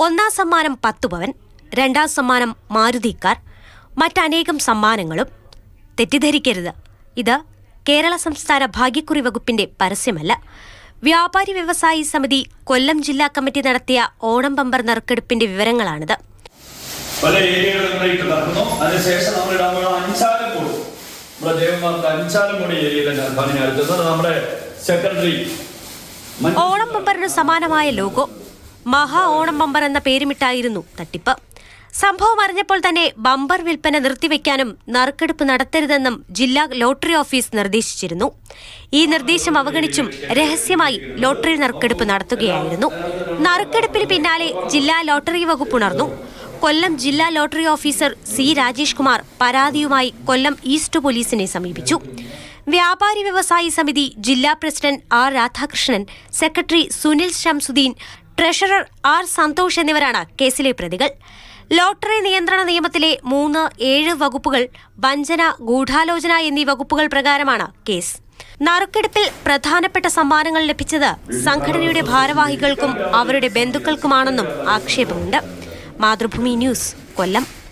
ഒന്നാം സമ്മാനം 10 പവൻ, രണ്ടാം സമ്മാനം മാരുതി കാർ, മറ്റനേകം സമ്മാനങ്ങളും. തെറ്റിദ്ധരിക്കരുത്, ഇത് കേരള സംസ്ഥാന ഭാഗ്യക്കുറി വകുപ്പിന്റെ പരസ്യമല്ല. വ്യാപാരി വ്യവസായി സമിതി കൊല്ലം ജില്ലാ കമ്മിറ്റി നടത്തിയ ഓണം ബമ്പർ നറുക്കെടുപ്പിന്റെ വിവരങ്ങളാണിത്. പല ഏരിയകളിലായിട്ട് നടക്കുന്നു. അതിനുശേഷം നമ്മുടെ സെക്രട്ടറി ഓണം ബമ്പറിന് സമാനമായ ലോഗോ, മഹാ ഓണം ബമ്പർ എന്ന പേരുമിട്ടായിരുന്നു തട്ടിപ്പ്. സംഭവം അറിഞ്ഞപ്പോൾ തന്നെ ബമ്പർ വിൽപ്പന നിർത്തിവെക്കാനും നറുക്കെടുപ്പ് നടത്തരുതെന്നും ജില്ലാ ലോട്ടറി ഓഫീസ് നിർദ്ദേശിച്ചിരുന്നു. ഈ നിർദ്ദേശം അവഗണിച്ചും രഹസ്യമായി ലോട്ടറി നറുക്കെടുപ്പ് നടത്തുകയായിരുന്നു. നറുക്കെടുപ്പിന് പിന്നാലെ ജില്ലാ ലോട്ടറി വകുപ്പ് ഉണർന്നു. കൊല്ലം ജില്ലാ lottery officer C Rajesh Kumar പരാതിയുമായി കൊല്ലം ഈസ്റ്റ് പോലീസിനെ സമീപിച്ചു. വ്യാപാരി വ്യവസായി സമിതി ജില്ലാ president R Radhakrishnan, secretary Sunil Shamsuddin, treasurer R Santhosh എന്നിവരാണ് കേസിലെ പ്രതികൾ. ലോട്ടറി നിയന്ത്രണ നിയമത്തിലെ 3, 7 വകുപ്പുകൾ, വഞ്ചന, ഗൂഢാലോചന എന്നീ വകുപ്പുകൾ പ്രകാരമാണ് കേസ്. നറുക്കെടുപ്പിൽ പ്രധാനപ്പെട്ട സമ്മാനങ്ങൾ ലഭിച്ചത് സംഘടനയുടെ ഭാരവാഹികൾക്കും അവരുടെ ബന്ധുക്കൾക്കുമാണെന്നും ആക്ഷേപമുണ്ട്. മാതൃഭൂമി ന്യൂസ്, കൊല്ലം.